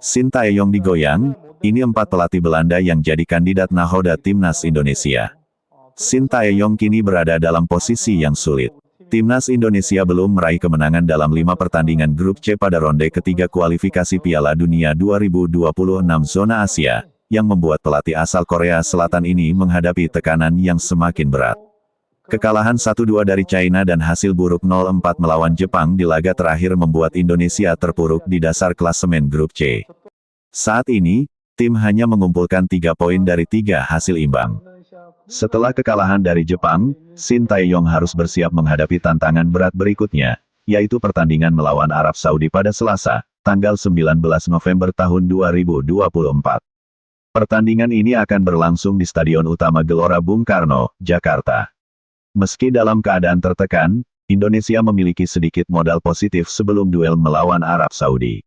Sintayong digoyang, ini 4 pelatih Belanda yang jadi kandidat nahoda timnas Indonesia. Sintayong kini berada dalam posisi yang sulit. Timnas Indonesia belum meraih kemenangan dalam 5 pertandingan grup C pada ronde ketiga kualifikasi Piala Dunia 2026 zona Asia, yang membuat pelatih asal Korea Selatan ini menghadapi tekanan yang semakin berat. Kekalahan 1-2 dari China dan hasil buruk 0-4 melawan Jepang di laga terakhir membuat Indonesia terpuruk di dasar klasemen grup C. Saat ini, tim hanya mengumpulkan 3 poin dari 3 hasil imbang. Setelah kekalahan dari Jepang, Sintayong harus bersiap menghadapi tantangan berat berikutnya, yaitu pertandingan melawan Arab Saudi pada Selasa, tanggal 19 November tahun 2024. Pertandingan ini akan berlangsung di Stadion Utama Gelora Bung Karno, Jakarta. Meski dalam keadaan tertekan, Indonesia memiliki sedikit modal positif sebelum duel melawan Arab Saudi.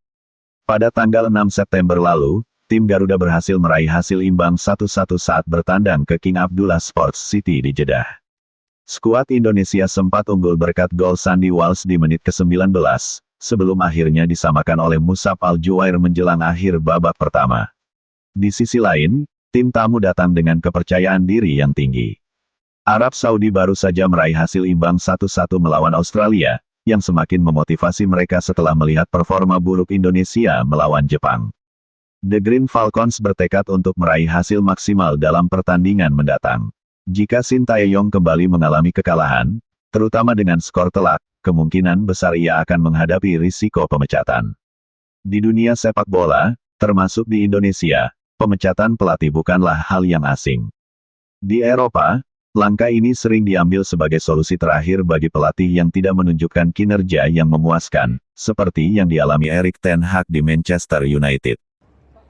Pada tanggal 6 September lalu, tim Garuda berhasil meraih hasil imbang 1-1 saat bertandang ke King Abdullah Sports City di Jeddah. Skuad Indonesia sempat unggul berkat gol Sandy Walsh di menit ke-19, sebelum akhirnya disamakan oleh Musab Al-Juwair menjelang akhir babak pertama. Di sisi lain, tim tamu datang dengan kepercayaan diri yang tinggi. Arab Saudi baru saja meraih hasil imbang 1-1 melawan Australia, yang semakin memotivasi mereka setelah melihat performa buruk Indonesia melawan Jepang. The Green Falcons bertekad untuk meraih hasil maksimal dalam pertandingan mendatang. Jika Sintayong kembali mengalami kekalahan, terutama dengan skor telak, kemungkinan besar ia akan menghadapi risiko pemecatan. Di dunia sepak bola, termasuk di Indonesia, pemecatan pelatih bukanlah hal yang asing. Di Eropa, langkah ini sering diambil sebagai solusi terakhir bagi pelatih yang tidak menunjukkan kinerja yang memuaskan, seperti yang dialami Erik ten Hag di Manchester United.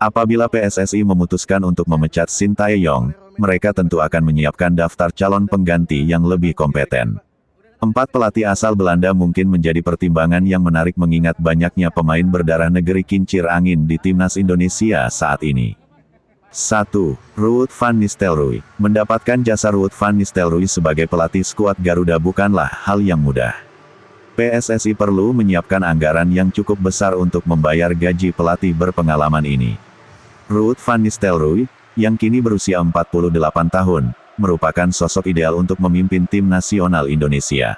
Apabila PSSI memutuskan untuk memecat Sintayong, mereka tentu akan menyiapkan daftar calon pengganti yang lebih kompeten. 4 pelatih asal Belanda mungkin menjadi pertimbangan yang menarik mengingat banyaknya pemain berdarah negeri kincir angin di timnas Indonesia saat ini. 1. Ruud van Nistelrooy. Mendapatkan jasa Ruud van Nistelrooy sebagai pelatih skuad Garuda bukanlah hal yang mudah. PSSI perlu menyiapkan anggaran yang cukup besar untuk membayar gaji pelatih berpengalaman ini. Ruud van Nistelrooy, yang kini berusia 48 tahun, merupakan sosok ideal untuk memimpin tim nasional Indonesia.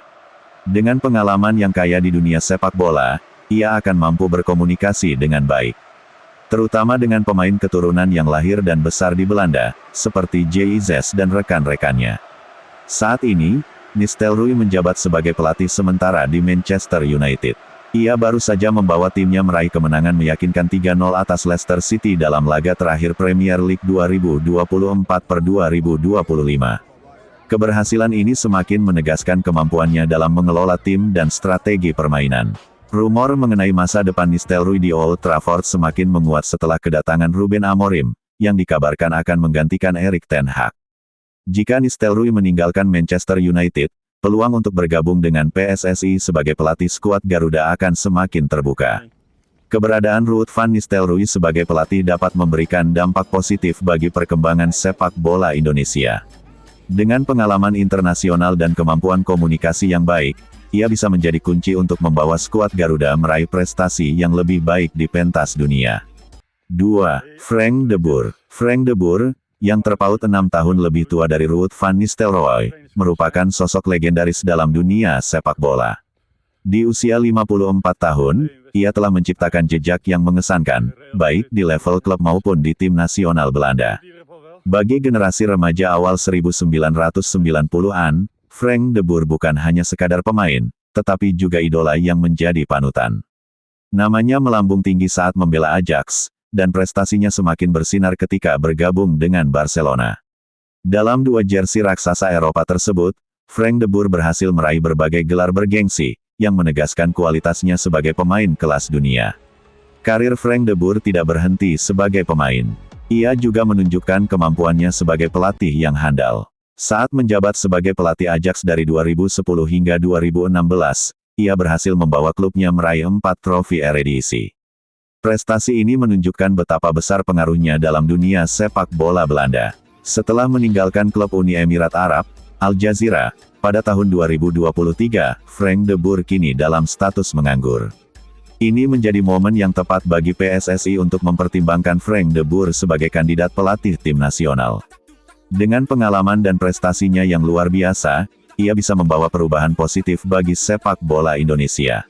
Dengan pengalaman yang kaya di dunia sepak bola, ia akan mampu berkomunikasi dengan baik. Terutama dengan pemain keturunan yang lahir dan besar di Belanda, seperti JIZS dan rekan-rekannya. Saat ini, Nistelrooy menjabat sebagai pelatih sementara di Manchester United. Ia baru saja membawa timnya meraih kemenangan meyakinkan 3-0 atas Leicester City dalam laga terakhir Premier League 2024-2025. Keberhasilan ini semakin menegaskan kemampuannya dalam mengelola tim dan strategi permainan. Rumor mengenai masa depan Nistelrooy di Old Trafford semakin menguat setelah kedatangan Ruben Amorim, yang dikabarkan akan menggantikan Erik ten Hag. Jika Nistelrooy meninggalkan Manchester United, peluang untuk bergabung dengan PSSI sebagai pelatih skuad Garuda akan semakin terbuka. Keberadaan Ruud van Nistelrooy sebagai pelatih dapat memberikan dampak positif bagi perkembangan sepak bola Indonesia. Dengan pengalaman internasional dan kemampuan komunikasi yang baik, ia bisa menjadi kunci untuk membawa skuad Garuda meraih prestasi yang lebih baik di pentas dunia. 2. Frank de Boer. Frank de Boer, yang terpaut 6 tahun lebih tua dari Ruud van Nistelrooy, merupakan sosok legendaris dalam dunia sepak bola. Di usia 54 tahun, ia telah menciptakan jejak yang mengesankan, baik di level klub maupun di tim nasional Belanda. Bagi generasi remaja awal 1990-an, Frank de Boer bukan hanya sekadar pemain, tetapi juga idola yang menjadi panutan. Namanya melambung tinggi saat membela Ajax, dan prestasinya semakin bersinar ketika bergabung dengan Barcelona. Dalam 2 jersey raksasa Eropa tersebut, Frank de Boer berhasil meraih berbagai gelar bergengsi, yang menegaskan kualitasnya sebagai pemain kelas dunia. Karir Frank de Boer tidak berhenti sebagai pemain. Ia juga menunjukkan kemampuannya sebagai pelatih yang handal. Saat menjabat sebagai pelatih Ajax dari 2010 hingga 2016, ia berhasil membawa klubnya meraih 4 trofi Eredivisie. Prestasi ini menunjukkan betapa besar pengaruhnya dalam dunia sepak bola Belanda. Setelah meninggalkan klub Uni Emirat Arab, Al Jazeera, pada tahun 2023, Frank de Boer kini dalam status menganggur. Ini menjadi momen yang tepat bagi PSSI untuk mempertimbangkan Frank de Boer sebagai kandidat pelatih tim nasional. Dengan pengalaman dan prestasinya yang luar biasa, ia bisa membawa perubahan positif bagi sepak bola Indonesia.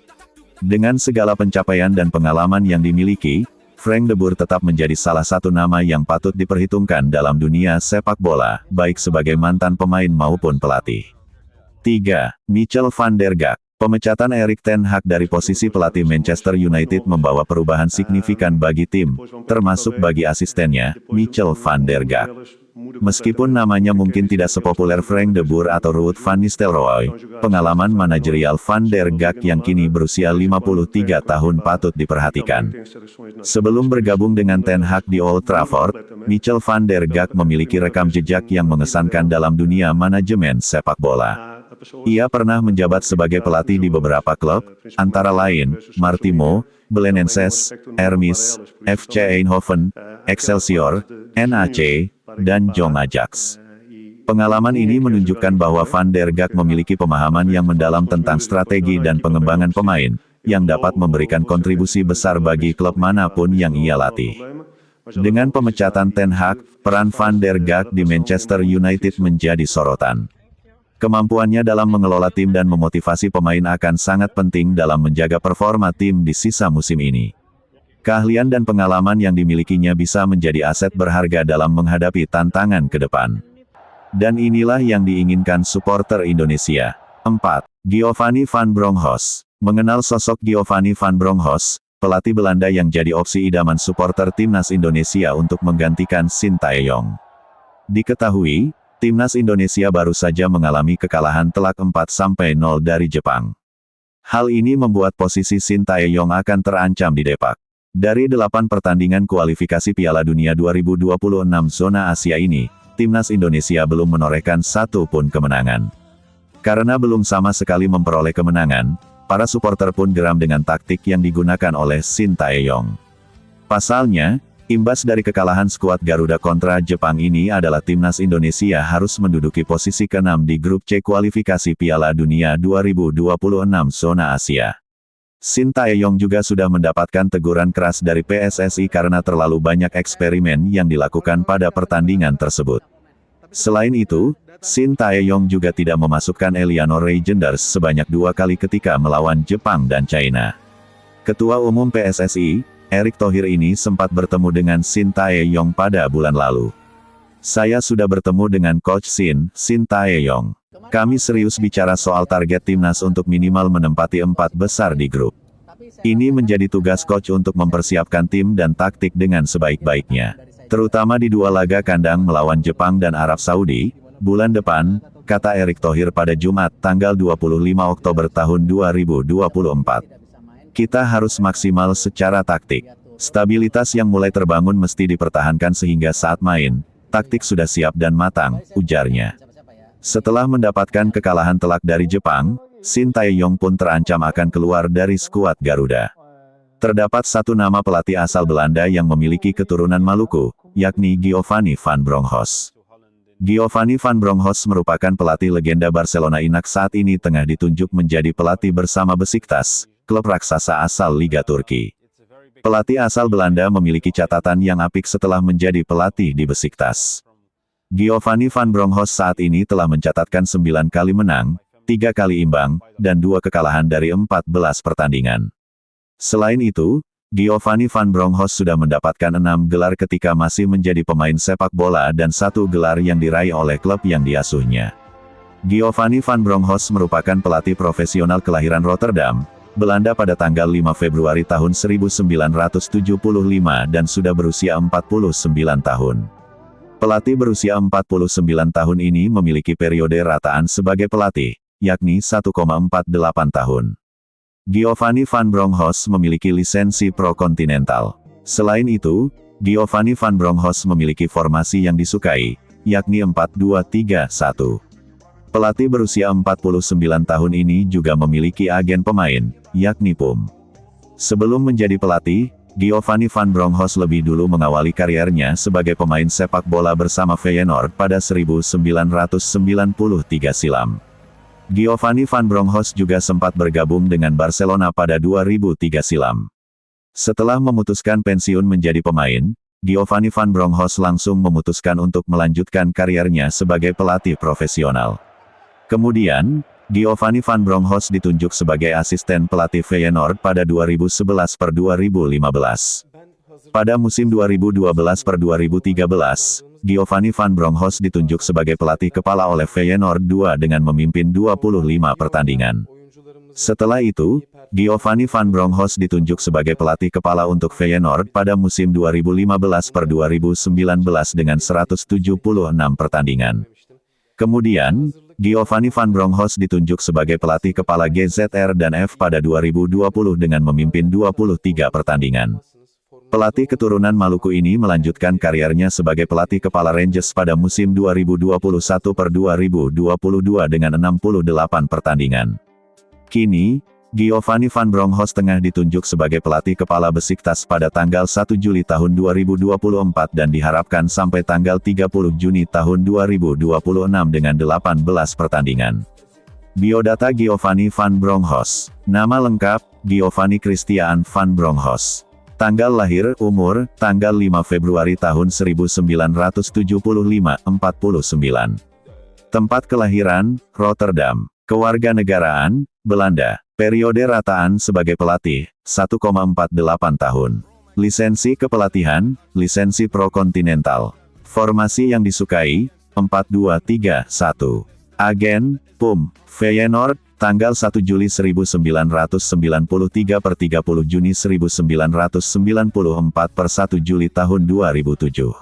Dengan segala pencapaian dan pengalaman yang dimiliki, Frank de Boer tetap menjadi salah satu nama yang patut diperhitungkan dalam dunia sepak bola, baik sebagai mantan pemain maupun pelatih. 3. Michel van der Gaag. Pemecatan Erik ten Hag dari posisi pelatih Manchester United membawa perubahan signifikan bagi tim, termasuk bagi asistennya, Michel van der Gaag. Meskipun namanya mungkin tidak sepopuler Frank de Boer atau Ruud van Nistelrooy, pengalaman manajerial van der Gaag yang kini berusia 53 tahun patut diperhatikan. Sebelum bergabung dengan Ten Hag di Old Trafford, Michel van der Gaag memiliki rekam jejak yang mengesankan dalam dunia manajemen sepak bola. Ia pernah menjabat sebagai pelatih di beberapa klub, antara lain, Martimo, Belenenses, Hermes, FC Eindhoven, Excelsior, NAC, dan Jong Ajax. Pengalaman ini menunjukkan bahwa Van der Gaag memiliki pemahaman yang mendalam tentang strategi dan pengembangan pemain, yang dapat memberikan kontribusi besar bagi klub manapun yang ia latih. Dengan pemecatan Ten Hag, peran Van der Gaag di Manchester United menjadi sorotan. Kemampuannya dalam mengelola tim dan memotivasi pemain akan sangat penting dalam menjaga performa tim di sisa musim ini. Keahlian dan pengalaman yang dimilikinya bisa menjadi aset berharga dalam menghadapi tantangan ke depan. Dan inilah yang diinginkan supporter Indonesia. 4. Giovanni van Bronckhorst. Mengenal sosok Giovanni van Bronckhorst, pelatih Belanda yang jadi opsi idaman supporter timnas Indonesia untuk menggantikan Sintayong. Diketahui, timnas Indonesia baru saja mengalami kekalahan telak 4-0 dari Jepang. Hal ini membuat posisi Sintayong akan terancam di Depak. Dari 8 pertandingan kualifikasi Piala Dunia 2026 zona Asia ini, timnas Indonesia belum menorehkan satu pun kemenangan. Karena belum sama sekali memperoleh kemenangan, para supporter pun geram dengan taktik yang digunakan oleh Sintayong. Pasalnya, imbas dari kekalahan skuad Garuda kontra Jepang ini adalah timnas Indonesia harus menduduki posisi ke-6 di grup C kualifikasi Piala Dunia 2026 zona Asia. Sintayong juga sudah mendapatkan teguran keras dari PSSI karena terlalu banyak eksperimen yang dilakukan pada pertandingan tersebut. Selain itu, Sintayong juga tidak memasukkan Eleanor Reijenders sebanyak 2 kali ketika melawan Jepang dan China. Ketua Umum PSSI, Erick Thohir ini sempat bertemu dengan Sintayong pada bulan lalu. Saya sudah bertemu dengan Coach Sintayong. Kami serius bicara soal target timnas untuk minimal menempati 4 besar di grup. Ini menjadi tugas coach untuk mempersiapkan tim dan taktik dengan sebaik-baiknya. Terutama di 2 laga kandang melawan Jepang dan Arab Saudi, bulan depan, kata Erick Thohir pada Jumat, tanggal 25 Oktober tahun 2024. Kita harus maksimal secara taktik. Stabilitas yang mulai terbangun mesti dipertahankan sehingga saat main, taktik sudah siap dan matang, ujarnya. Setelah mendapatkan kekalahan telak dari Jepang, Sintayong pun terancam akan keluar dari skuad Garuda. Terdapat satu nama pelatih asal Belanda yang memiliki keturunan Maluku, yakni Giovanni van Bronckhorst. Giovanni van Bronckhorst merupakan pelatih legenda Barcelona yang saat ini tengah ditunjuk menjadi pelatih bersama Besiktas, klub raksasa asal Liga Turki. Pelatih asal Belanda memiliki catatan yang apik setelah menjadi pelatih di Besiktas. Giovanni van Bronckhorst saat ini telah mencatatkan 9 kali menang, 3 kali imbang, dan 2 kekalahan dari 14 pertandingan. Selain itu, Giovanni van Bronckhorst sudah mendapatkan 6 gelar ketika masih menjadi pemain sepak bola dan 1 gelar yang diraih oleh klub yang diasuhnya. Giovanni van Bronckhorst merupakan pelatih profesional kelahiran Rotterdam, Belanda pada tanggal 5 Februari tahun 1975 dan sudah berusia 49 tahun. Pelatih berusia 49 tahun ini memiliki periode rataan sebagai pelatih, yakni 1,48 tahun. Giovanni van Bronckhorst memiliki lisensi Pro Continental. Selain itu, Giovanni van Bronckhorst memiliki formasi yang disukai, yakni 4-2-3-1. Pelatih berusia 49 tahun ini juga memiliki agen pemain, yakni PUM. Sebelum menjadi pelatih, Giovanni van Bronckhorst lebih dulu mengawali kariernya sebagai pemain sepak bola bersama Feyenoord pada 1993 silam. Giovanni van Bronckhorst juga sempat bergabung dengan Barcelona pada 2003 silam. Setelah memutuskan pensiun menjadi pemain, Giovanni van Bronckhorst langsung memutuskan untuk melanjutkan karirnya sebagai pelatih profesional. Kemudian, Giovanni van Bronckhorst ditunjuk sebagai asisten pelatih Feyenoord pada 2011-2015. Pada musim 2012-2013, Giovanni van Bronckhorst ditunjuk sebagai pelatih kepala oleh Feyenoord 2 dengan memimpin 25 pertandingan. Setelah itu, Giovanni van Bronckhorst ditunjuk sebagai pelatih kepala untuk Feyenoord pada musim 2015-2019 dengan 176 pertandingan. Kemudian, Giovanni van Bronckhorst ditunjuk sebagai pelatih kepala GZR dan F pada 2020 dengan memimpin 23 pertandingan. Pelatih keturunan Maluku ini melanjutkan karirnya sebagai pelatih kepala Rangers pada musim 2021-2022 dengan 68 pertandingan. Kini, Giovanni van Bronckhorst tengah ditunjuk sebagai pelatih kepala Besiktas pada tanggal 1 Juli tahun 2024 dan diharapkan sampai tanggal 30 Juni tahun 2026 dengan 18 pertandingan. Biodata Giovanni van Bronckhorst. Nama lengkap, Giovanni Christian van Bronckhorst. Tanggal lahir, umur, tanggal 5 Februari tahun 1975, 49. Tempat kelahiran, Rotterdam. Kewarganegaraan, Belanda. Periode rataan sebagai pelatih, 1,48 tahun. Lisensi kepelatihan, lisensi Pro Continental. Formasi yang disukai, 4-2-3-1. Agen, PUM, Feyenoord, tanggal 1 Juli 1993 per 30 Juni 1994 per 1 Juli tahun 2007.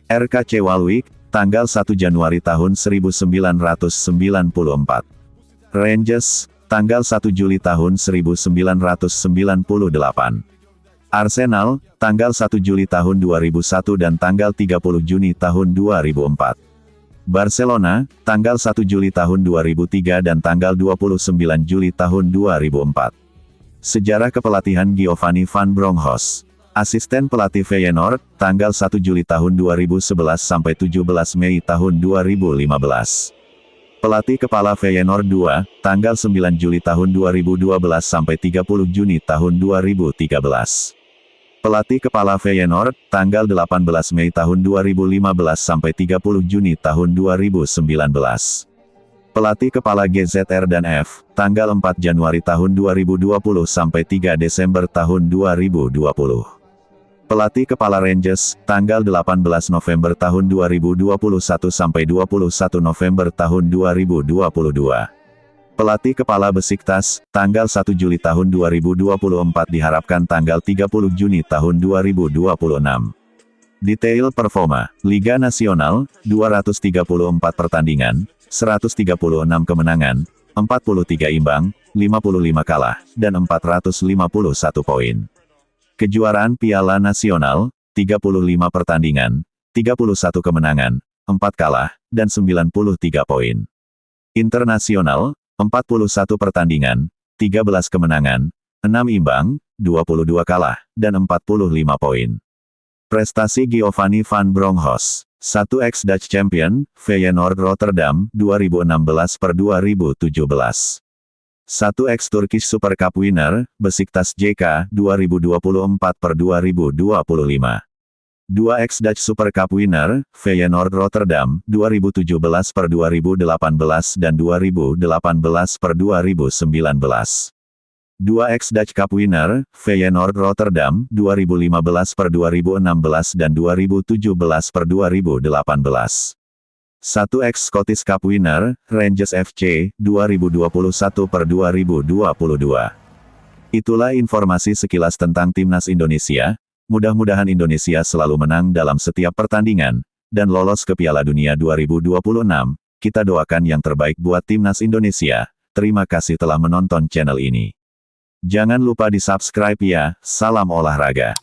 RKC Waalwijk, tanggal 1 Januari tahun 1994. Rangers, tanggal 1 Juli tahun 1998. Arsenal, tanggal 1 Juli tahun 2001 dan tanggal 30 Juni tahun 2004. Barcelona, tanggal 1 Juli tahun 2003 dan tanggal 29 Juli tahun 2004. Sejarah kepelatihan Giovanni van Bronckhorst. Asisten pelatih Feyenoord, tanggal 1 Juli tahun 2011 sampai 17 Mei tahun 2015. Pelatih kepala Feyenoord 2, tanggal 9 Juli tahun 2012 sampai 30 Juni tahun 2013. Pelatih kepala Feyenoord, tanggal 18 Mei tahun 2015 sampai 30 Juni tahun 2019. Pelatih kepala GZR dan F, tanggal 4 Januari tahun 2020 sampai 3 Desember tahun 2020. Pelatih kepala Rangers, tanggal 18 November tahun 2021 sampai 21 November tahun 2022. Pelatih kepala Besiktas, tanggal 1 Juli tahun 2024 diharapkan tanggal 30 Juni tahun 2026. Detail performa, Liga Nasional, 234 pertandingan, 136 kemenangan, 43 imbang, 55 kalah, dan 451 poin. Kejuaraan Piala Nasional, 35 pertandingan, 31 kemenangan, 4 kalah, dan 93 poin. Internasional, 41 pertandingan, 13 kemenangan, 6 imbang, 22 kalah, dan 45 poin. Prestasi Giovanni van Bronckhorst. 1 ex-Dutch Champion, Feyenoord Rotterdam, 2016-2017. 1 ex-Turkish Super Cup Winner, Besiktas JK, 2024-2025. 2 ex-Dutch Super Cup Winner, Feyenoord Rotterdam, 2017-2018 dan 2018-2019. 2 ex-Dutch Cup Winner, Feyenoord Rotterdam, 2015-2016 dan 2017-2018. 1 ex-Scottish Cup Winner, Rangers FC, 2021-2022. Itulah informasi sekilas tentang Timnas Indonesia. Mudah-mudahan Indonesia selalu menang dalam setiap pertandingan, dan lolos ke Piala Dunia 2026. Kita doakan yang terbaik buat Timnas Indonesia. Terima kasih telah menonton channel ini. Jangan lupa di subscribe ya, salam olahraga.